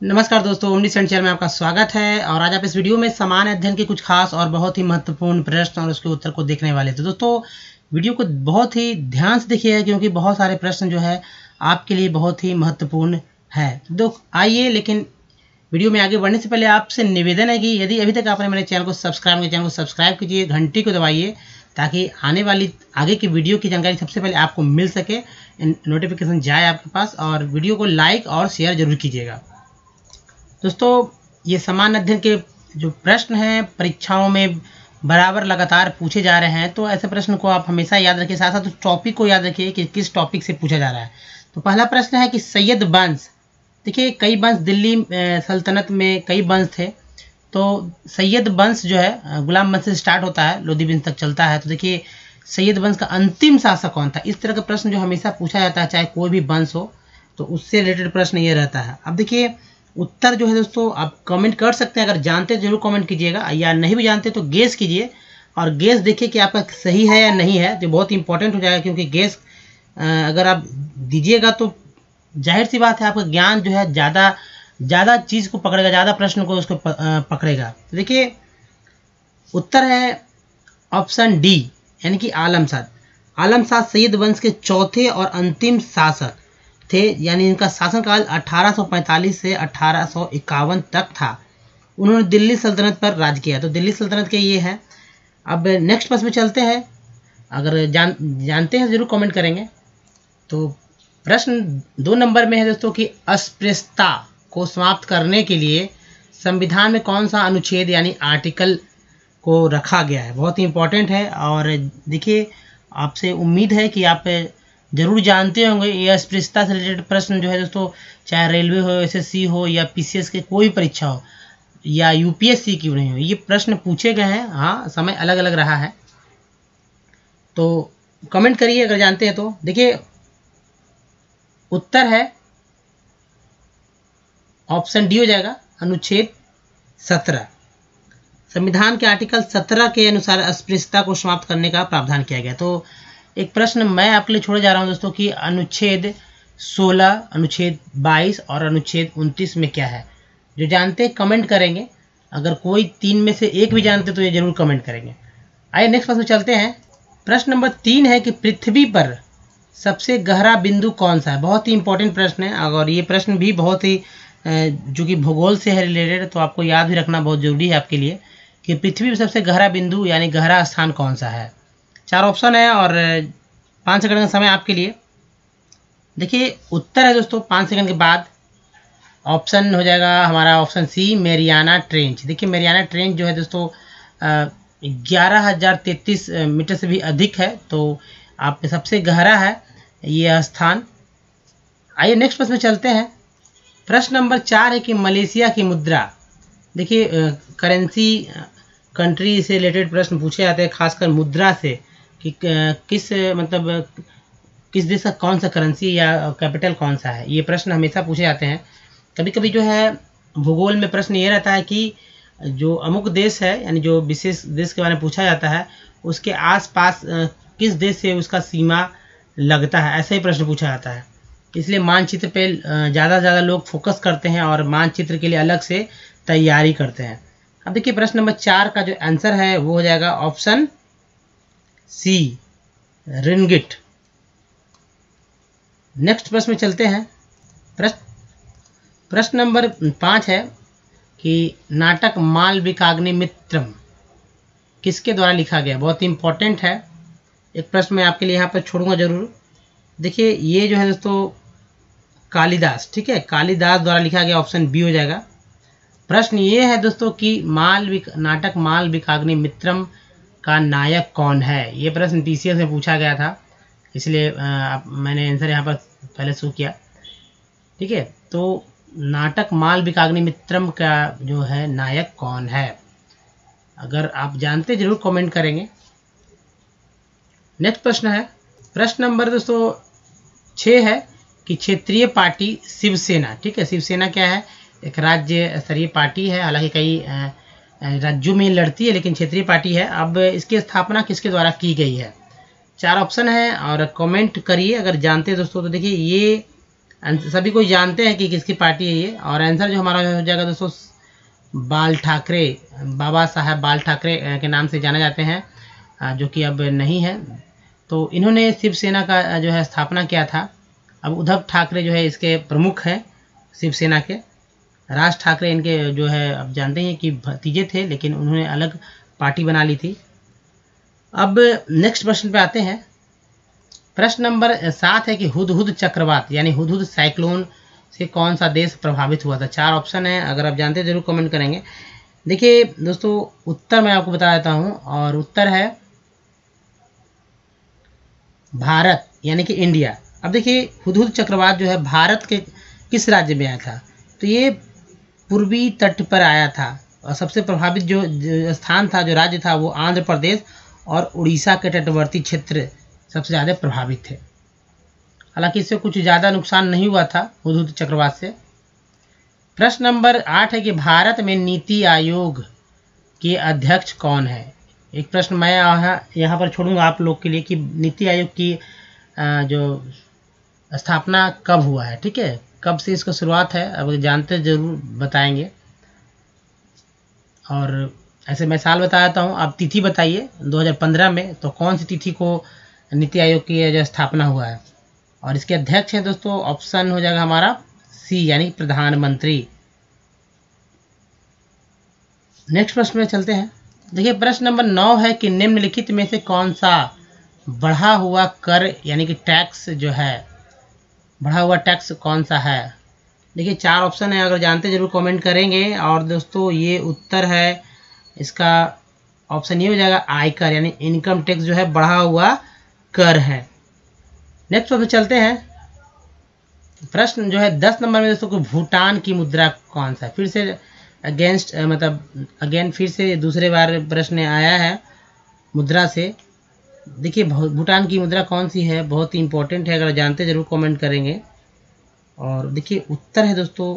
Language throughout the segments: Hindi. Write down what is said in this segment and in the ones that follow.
नमस्कार दोस्तों, ओमनी सेंट चैनल में आपका स्वागत है। और आज आप इस वीडियो में सामान्य अध्ययन के कुछ खास और बहुत ही महत्वपूर्ण प्रश्न और उसके उत्तर को देखने वाले थे। दोस्तों वीडियो को बहुत ही ध्यान से देखिएगा क्योंकि बहुत सारे प्रश्न जो है आपके लिए बहुत ही महत्वपूर्ण है। तो आइए, लेकिन वीडियो में आगे बढ़ने से पहले आपसे निवेदन है कि यदि अभी तक आपने मेरे चैनल को सब्सक्राइब कीजिए, घंटी को दबाइए ताकि आने वाली आगे की वीडियो की जानकारी सबसे पहले आपको मिल सके, नोटिफिकेशन जाए आपके पास। और वीडियो को लाइक और शेयर जरूर कीजिएगा। दोस्तों ये सामान्य अध्ययन के जो प्रश्न हैं परीक्षाओं में बराबर लगातार पूछे जा रहे हैं, तो ऐसे प्रश्न को आप हमेशा याद रखिए। साथ साथ टॉपिक को याद रखिए कि किस टॉपिक से पूछा जा रहा है। तो पहला प्रश्न है कि सैयद वंश, देखिए कई वंश दिल्ली सल्तनत में कई वंश थे। तो सैयद वंश जो है गुलाम वंश से स्टार्ट होता है, लोधी वंश तक चलता है। तो देखिए सैयद वंश का अंतिम शासक कौन था। इस तरह का प्रश्न जो हमेशा पूछा जाता है, चाहे कोई भी वंश हो, तो उससे रिलेटेड प्रश्न ये रहता है। अब देखिए उत्तर जो है दोस्तों आप कमेंट कर सकते हैं, अगर जानते जरूर कमेंट कीजिएगा, या नहीं भी जानते तो गेस कीजिए। और गेस देखिए कि आपका सही है या नहीं है, जो बहुत इंपॉर्टेंट हो जाएगा। क्योंकि गेस अगर आप दीजिएगा तो जाहिर सी बात है आपका ज्ञान जो है ज़्यादा चीज़ को पकड़ेगा, ज़्यादा प्रश्न को उसको पकड़ेगा। तो देखिए उत्तर है ऑप्शन डी, यानी कि आलमशाद। आलमशाद सैयद वंश के चौथे और अंतिम शासक थे, यानी इनका शासनकाल 1845 से 1851 तक था। उन्होंने दिल्ली सल्तनत पर राज किया। तो दिल्ली सल्तनत के ये हैं। अब नेक्स्ट प्रश्न में चलते हैं, अगर जानते हैं जरूर कमेंट करेंगे। तो प्रश्न 2 नंबर में है दोस्तों कि अस्पृश्यता को समाप्त करने के लिए संविधान में कौन सा अनुच्छेद यानी आर्टिकल को रखा गया है। बहुत ही इंपॉर्टेंट है। और देखिए आपसे उम्मीद है कि आप जरूर जानते होंगे। ये अस्पृश्यता से रिलेटेड प्रश्न जो है दोस्तों, चाहे रेलवे हो, एसएससी हो, या पीसीएस के कोई परीक्षा हो, या यूपीएससी की नहीं हो, ये प्रश्न पूछे गए हैं। हाँ, समय अलग अलग रहा है। तो कमेंट करिए अगर जानते हैं तो। देखिए उत्तर है ऑप्शन डी हो जाएगा, अनुच्छेद 17। संविधान के आर्टिकल 17 के अनुसार अस्पृश्यता को समाप्त करने का प्रावधान किया गया। तो एक प्रश्न मैं आपके लिए छोड़े जा रहा हूं दोस्तों कि अनुच्छेद 16, अनुच्छेद 22 और अनुच्छेद 29 में क्या है। जो जानते हैं कमेंट करेंगे, अगर कोई 3 में से एक भी जानते तो ये जरूर कमेंट करेंगे। आइए नेक्स्ट प्रश्न चलते हैं। प्रश्न नंबर 3 है कि पृथ्वी पर सबसे गहरा बिंदु कौन सा है। बहुत ही इंपॉर्टेंट प्रश्न है, और ये प्रश्न भी बहुत ही जो कि भूगोल से है रिलेटेड, तो आपको याद भी रखना बहुत जरूरी है आपके लिए कि पृथ्वी पर सबसे गहरा बिंदु यानी गहरा स्थान कौन सा है। 4 ऑप्शन है और 5 सेकंड का समय आपके लिए। देखिए उत्तर है दोस्तों 5 सेकंड के बाद। ऑप्शन हो जाएगा हमारा ऑप्शन सी, मेरियाना ट्रेंच। देखिए मेरियाना ट्रेंच जो है दोस्तों 11,033 मीटर से भी अधिक है। तो आप सबसे गहरा है ये स्थान। आइए नेक्स्ट प्रश्न में चलते हैं। प्रश्न नंबर 4 है कि मलेशिया की मुद्रा, देखिए करेंसी कंट्री से रिलेटेड प्रश्न पूछे जाते हैं, खासकर मुद्रा से कि किस देश का कौन सा करेंसी या कैपिटल कौन सा है। ये प्रश्न हमेशा पूछे जाते हैं। कभी कभी जो है भूगोल में प्रश्न ये रहता है कि जो अमुक देश है, यानी जो विशेष देश के बारे में पूछा जाता है, उसके आसपास किस देश से उसका सीमा लगता है, ऐसा ही प्रश्न पूछा जाता है। इसलिए मानचित्र पे ज़्यादा से ज़्यादा लोग फोकस करते हैं और मानचित्र के लिए अलग से तैयारी करते हैं। अब देखिए प्रश्न नंबर 4 का जो आंसर है वो हो जाएगा ऑप्शन सी, रिंगिट। नेक्स्ट प्रश्न में चलते हैं। प्रश्न नंबर 5 है कि नाटक मालविकाग्निमित्रम किसके द्वारा लिखा गया। बहुत इंपॉर्टेंट है। एक प्रश्न मैं आपके लिए यहाँ पर छोड़ूंगा जरूर। देखिए ये जो है दोस्तों कालिदास, ठीक है, कालिदास द्वारा लिखा गया। ऑप्शन बी हो जाएगा। प्रश्न ये है दोस्तों कि नाटक मालविकाग्निमित्रम का नायक कौन है। ये प्रश्न पीसीएस में पूछा गया था, इसलिए मैंने आंसर यहाँ पर पहले शो किया, ठीक है। तो नाटक मालविकाग्निमित्रम का जो है नायक कौन है, अगर आप जानते जरूर कमेंट करेंगे। नेक्स्ट प्रश्न है, प्रश्न नंबर दोस्तों 6 है कि क्षेत्रीय पार्टी शिवसेना, ठीक है, शिवसेना क्या है, एक राज्य स्तरीय पार्टी है। हालांकि कई राज्यों में लड़ती है, लेकिन क्षेत्रीय पार्टी है। अब इसकी स्थापना किसके द्वारा की गई है। 4 ऑप्शन है और कमेंट करिए अगर जानते हैं दोस्तों। तो देखिए ये सभी कोई जानते हैं कि किसकी पार्टी है ये। और आंसर जो हमारा हो जाएगा दोस्तों बाल ठाकरे, बाबा साहब बाल ठाकरे के नाम से जाने जाते हैं, जो कि अब नहीं है। तो इन्होंने शिवसेना का जो है स्थापना किया था। अब उद्धव ठाकरे जो है इसके प्रमुख हैं शिवसेना के। राज ठाकरे इनके जो है अब जानते हैं कि भतीजे थे, लेकिन उन्होंने अलग पार्टी बना ली थी। अब नेक्स्ट प्रश्न पे आते हैं। प्रश्न नंबर 7 है कि हुदहुद चक्रवात यानी हुदहुद साइक्लोन से कौन सा देश प्रभावित हुआ था। 4 ऑप्शन है, अगर आप जानते हैं जरूर कमेंट करेंगे। देखिए दोस्तों उत्तर मैं आपको बता देता हूं, और उत्तर है भारत यानी कि इंडिया। अब देखिए हुदहुद चक्रवात जो है भारत के किस राज्य में आया था, तो ये पूर्वी तट पर आया था। और सबसे प्रभावित जो स्थान था, जो राज्य था, वो आंध्र प्रदेश और उड़ीसा के तटवर्ती क्षेत्र सबसे ज़्यादा प्रभावित थे। हालांकि इससे कुछ ज़्यादा नुकसान नहीं हुआ था हुदहुद चक्रवात से। प्रश्न नंबर 8 है कि भारत में नीति आयोग के अध्यक्ष कौन है। एक प्रश्न मैं यहाँ पर छोड़ूंगा आप लोग के लिए कि नीति आयोग की जो स्थापना कब हुआ है, ठीक है, कब से इसका शुरुआत है, अब जानते जरूर बताएंगे। और ऐसे मैं साल बता देता हूँ, आप तिथि बताइए 2015 में तो कौन सी तिथि को नीति आयोग की जो स्थापना हुआ है। और इसके अध्यक्ष हैं दोस्तों, ऑप्शन हो जाएगा हमारा सी यानी प्रधानमंत्री। नेक्स्ट प्रश्न में चलते हैं। देखिए प्रश्न नंबर 9 है कि निम्नलिखित में से कौन सा बढ़ा हुआ कर यानी कि टैक्स जो है, बढ़ा हुआ टैक्स कौन सा है। देखिए 4 ऑप्शन है, अगर जानते जरूर कमेंट करेंगे। और दोस्तों ये उत्तर है इसका, ऑप्शन ये हो जाएगा आयकर यानी इनकम टैक्स जो है बढ़ा हुआ कर है। नेक्स्ट प्रश्न चलते हैं। प्रश्न जो है 10 नंबर में दोस्तों को भूटान की मुद्रा कौन सा है। फिर से अगेंस्ट मतलब अगेन फिर से दूसरे बार प्रश्न आया है मुद्रा से। देखिए भूटान की मुद्रा कौन सी है, बहुत ही इंपॉर्टेंट है, अगर जानते जरूर कमेंट करेंगे। और देखिए उत्तर है दोस्तों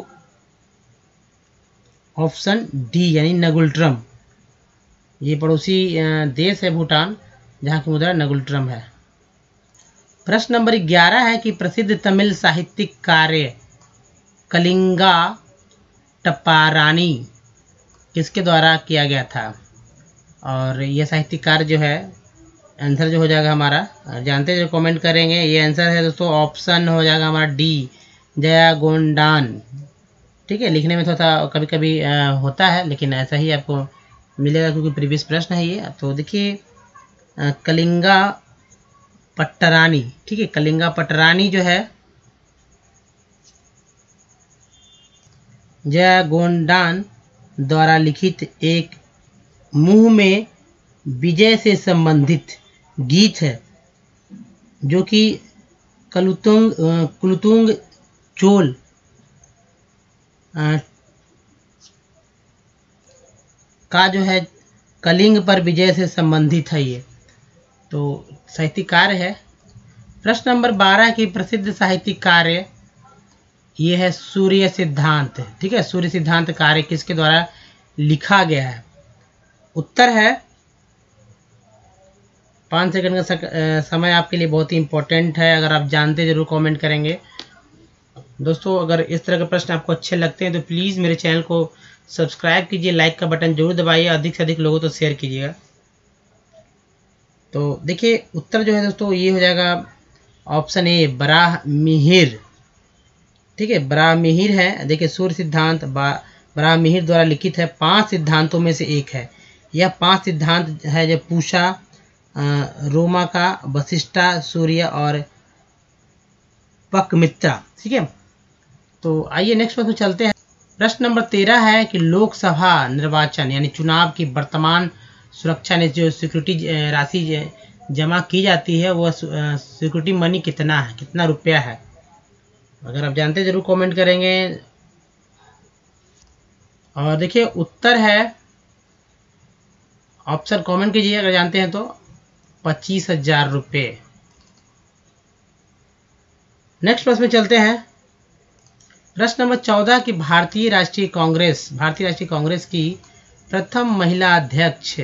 ऑप्शन डी यानी नगुल्ट्रम। ये पड़ोसी देश है भूटान, जहाँ की मुद्रा नगुल्ट्रम है। प्रश्न नंबर 11 है कि प्रसिद्ध तमिल साहित्यिक कार्य कलिंगा टप्पारानी किसके द्वारा किया गया था। और यह साहित्यिक कार्य जो है, आंसर जो हो जाएगा हमारा, जानते जो कमेंट करेंगे, ये आंसर है दोस्तों ऑप्शन हो जाएगा हमारा डी जयागोंडान। ठीक है, लिखने में थोड़ा कभी कभी होता है, लेकिन ऐसा ही आपको मिलेगा क्योंकि प्रीवियस प्रश्न है ये। तो देखिए कलिंगा पट्टरानी, ठीक है, कलिंगा पट्टरानी जो है जयागोंडान द्वारा लिखित एक मुंह में विजय से संबंधित गीत है, जो कि कुलुतुंग चोल का जो है कलिंग पर विजय से संबंधित है। ये तो साहित्यिक कार्य है। प्रश्न नंबर 12 की प्रसिद्ध साहित्यिक कार्य ये है सूर्य सिद्धांत। ठीक है, सूर्य सिद्धांत कार्य किसके द्वारा लिखा गया है। उत्तर है 5 सेकंड का समय आपके लिए बहुत ही इंपॉर्टेंट है, अगर आप जानते जरूर कमेंट करेंगे। दोस्तों अगर इस तरह के प्रश्न आपको अच्छे लगते हैं तो प्लीज़ मेरे चैनल को सब्सक्राइब कीजिए, लाइक का बटन जरूर दबाइए, अधिक से अधिक लोगों तो शेयर कीजिएगा। तो देखिए उत्तर जो है दोस्तों ये हो जाएगा ऑप्शन ए बराहमिहिर। ठीक है, बराहमिहिर है। देखिए सूर्य सिद्धांत बराहमिहिर द्वारा लिखित है, 5 सिद्धांतों में से एक है। यह 5 सिद्धांत है जो पूषा, रोमा का, वशिष्ठा, सूर्य और पकमित्रा। ठीक है, तो आइए नेक्स्ट प्रश्न चलते हैं। प्रश्न नंबर 13 है कि लोकसभा निर्वाचन यानी चुनाव की वर्तमान सुरक्षा ने जो सिक्योरिटी राशि जमा की जाती है वो सिक्योरिटी मनी कितना है, कितना रुपया है। अगर आप जानते जरूर कमेंट करेंगे। और देखिए उत्तर है, ऑप्शन कमेंट कीजिए अगर जानते हैं तो, 25,000 रुपये। नेक्स्ट प्रश्न में चलते हैं। प्रश्न नंबर 14 की भारतीय राष्ट्रीय कांग्रेस की प्रथम महिला अध्यक्ष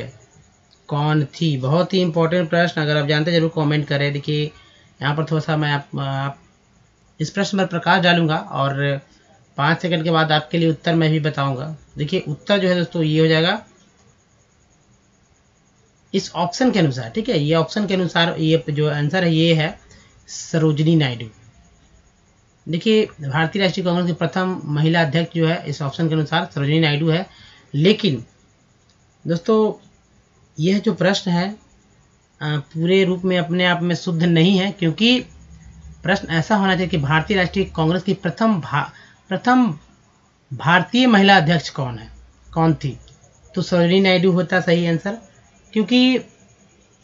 कौन थी। बहुत ही इंपॉर्टेंट प्रश्न, अगर आप जानते जरूर कमेंट करें। देखिए यहाँ पर थोड़ा सा मैं इस प्रश्न पर प्रकाश डालूंगा और 5 सेकंड के बाद आपके लिए उत्तर मैं भी बताऊंगा। देखिए उत्तर जो है दोस्तों ये हो जाएगा इस ऑप्शन के अनुसार, ठीक है, ये ऑप्शन के अनुसार ये जो आंसर है ये है सरोजिनी नायडू। देखिए भारतीय राष्ट्रीय कांग्रेस की प्रथम महिला अध्यक्ष जो है इस ऑप्शन के अनुसार सरोजिनी नायडू है। लेकिन दोस्तों यह जो प्रश्न है पूरे रूप में अपने आप में शुद्ध नहीं है, क्योंकि प्रश्न ऐसा होना चाहिए कि भारतीय राष्ट्रीय कांग्रेस की प्रथम भारतीय महिला अध्यक्ष कौन थी, तो सरोजिनी नायडू होता सही आंसर, क्योंकि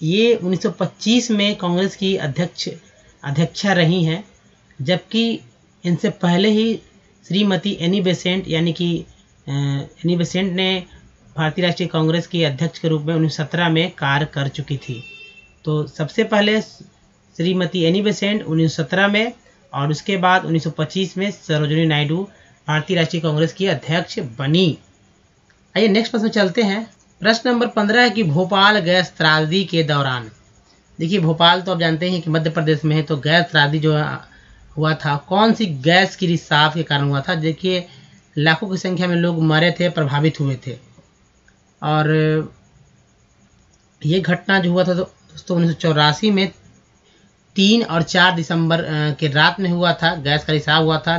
ये 1925 में कांग्रेस की अध्यक्षा रही हैं, जबकि इनसे पहले ही श्रीमती एनी बेसेंट यानी कि एनी बेसेंट ने भारतीय राष्ट्रीय कांग्रेस की अध्यक्ष के रूप में 1917 में कार्य कर चुकी थी। तो सबसे पहले श्रीमती एनी बेसेंट 1917 में और उसके बाद 1925 में सरोजिनी नायडू भारतीय राष्ट्रीय कांग्रेस की अध्यक्ष बनी। आइए नेक्स्ट प्रश्न चलते हैं। प्रश्न नंबर 15 है कि भोपाल गैस त्रासदी के दौरान, देखिए भोपाल तो आप जानते हैं कि मध्य प्रदेश में है, तो गैस त्रासदी जो हुआ था कौन सी गैस की रिसाव के कारण हुआ था। देखिए लाखों की संख्या में लोग मरे थे, प्रभावित हुए थे, और ये घटना जो हुआ था दोस्तों 1984 में 3 और 4 दिसंबर के रात में हुआ था। गैस का रिसाव हुआ था,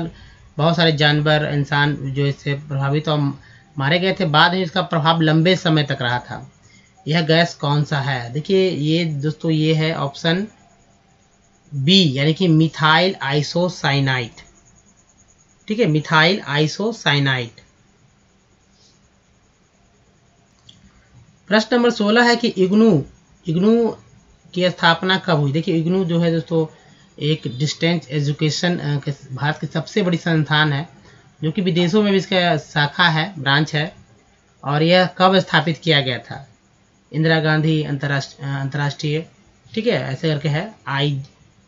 बहुत सारे जानवर इंसान जो इससे प्रभावित और मारे गए थे। बाद में इसका प्रभाव लंबे समय तक रहा था। यह गैस कौन सा है? देखिए ये दोस्तों ये है ऑप्शन बी यानी कि मिथाइल आइसोसाइनाइड, ठीक है, मिथाइल आइसोसाइनाइड। प्रश्न नंबर 16 है कि इग्नू की स्थापना कब हुई। देखिए इग्नू जो है दोस्तों एक डिस्टेंस एजुकेशन भारत की सबसे बड़ी संस्थान है, जो कि विदेशों में भी इसका शाखा है, ब्रांच है, और यह कब स्थापित किया गया था? इंदिरा गांधी अंतर्राष्ट्रीय, ठीक है, ऐसे करके है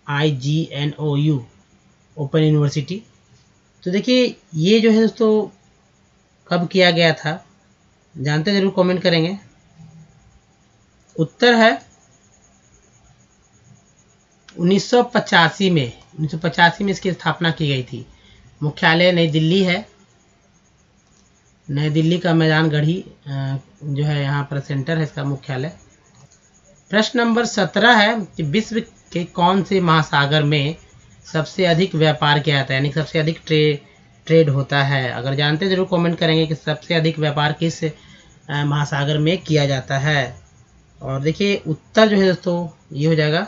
IGNOU ओपन यूनिवर्सिटी। तो देखिए ये जो है दोस्तों कब किया गया था, जानते जरूर कमेंट करेंगे। उत्तर है 1985 में। 1985 में इसकी स्थापना की गई थी। मुख्यालय नई दिल्ली है, नई दिल्ली का मैदान गढ़ी जो है यहाँ पर सेंटर है इसका मुख्यालय। प्रश्न नंबर 17 है कि विश्व के कौन से महासागर में सबसे अधिक व्यापार किया जाता है, यानी सबसे अधिक ट्रेड होता है। अगर जानते जरूर कमेंट करेंगे कि सबसे अधिक व्यापार किस महासागर में किया जाता है। और देखिए उत्तर जो है दोस्तों ये हो जाएगा,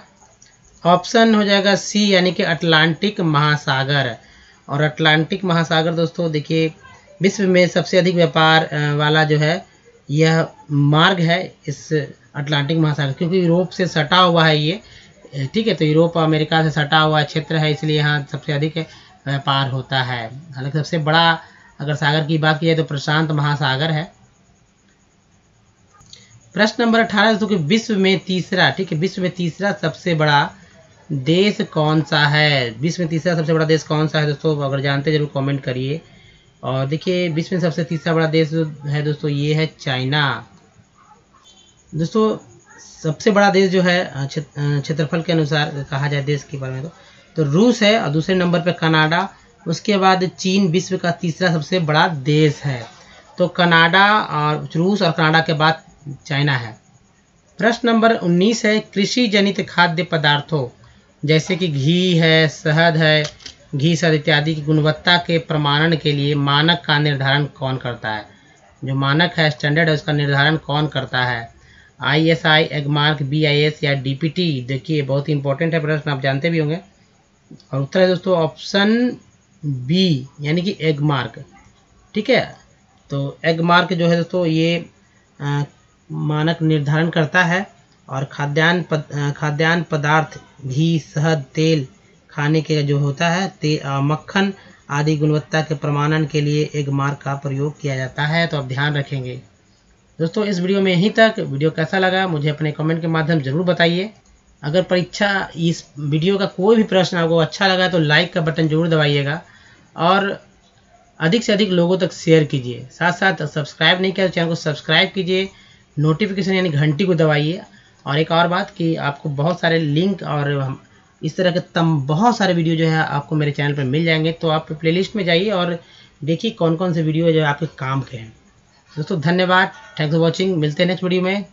ऑप्शन हो जाएगा सी यानी कि अटलांटिक महासागर। और अटलांटिक महासागर दोस्तों देखिए विश्व में सबसे अधिक व्यापार वाला जो है यह मार्ग है इस अटलांटिक महासागर, क्योंकि यूरोप से सटा हुआ है ये, ठीक है, तो यूरोप अमेरिका से सटा हुआ क्षेत्र है, इसलिए यहाँ सबसे अधिक व्यापार होता है। हालांकि सबसे बड़ा अगर सागर की बात की जाए तो प्रशांत महासागर है। प्रश्न नंबर 18 दोस्तों कि विश्व में तीसरा, ठीक है, विश्व में तीसरा सबसे बड़ा देश कौन सा है? विश्व में तीसरा सबसे बड़ा देश कौन सा है दोस्तों? अगर जानते जरूर कमेंट करिए। और देखिए विश्व में सबसे तीसरा बड़ा देश है दोस्तों ये है चाइना। दोस्तों सबसे बड़ा देश जो है क्षेत्रफल के अनुसार कहा जाए देश के बारे में तो रूस है, और दूसरे नंबर पे कनाडा, उसके बाद चीन विश्व का तीसरा सबसे बड़ा देश है। तो कनाडा और रूस और कनाडा के बाद चाइना है। प्रश्न नंबर 19 है कृषि जनित खाद्य पदार्थों जैसे कि घी है, शहद है, घी शहद इत्यादि की गुणवत्ता के प्रमाणन के लिए मानक का निर्धारण कौन करता है? जो मानक है, स्टैंडर्ड है, उसका निर्धारण कौन करता है? ISI, एगमार्क, BIS या DPT? देखिए बहुत ही इंपॉर्टेंट है प्रश्न, आप जानते भी होंगे। और उत्तर है दोस्तों ऑप्शन बी यानी कि एगमार्क, ठीक है। तो एगमार्क जो है दोस्तों ये मानक निर्धारण करता है, और खाद्यान्न पदार्थ घी, शहद, तेल खाने के जो होता है मक्खन आदि गुणवत्ता के प्रमाणन के लिए एगमार्क का प्रयोग किया जाता है। तो आप ध्यान रखेंगे। दोस्तों इस वीडियो में यहीं तक। वीडियो कैसा लगा मुझे अपने कमेंट के माध्यम जरूर बताइए। अगर परीक्षा इस वीडियो का कोई भी प्रश्न आपको अच्छा लगा तो लाइक का बटन जरूर दबाइएगा, और अधिक से अधिक लोगों तक शेयर कीजिए। साथ साथ सब्सक्राइब नहीं किया तो चैनल को सब्सक्राइब कीजिए, नोटिफिकेशन यानी घंटी को दबाइए। और एक और बात कि आपको बहुत सारे लिंक और इस तरह के बहुत सारे वीडियो जो है आपको मेरे चैनल पर मिल जाएंगे। तो आप प्लेलिस्ट में जाइए और देखिए कौन कौन से वीडियो जो है आपके काम के हैं। दोस्तों धन्यवाद, थैंक्स फॉर वॉचिंग। मिलते हैं नेक्स्ट वीडियो में।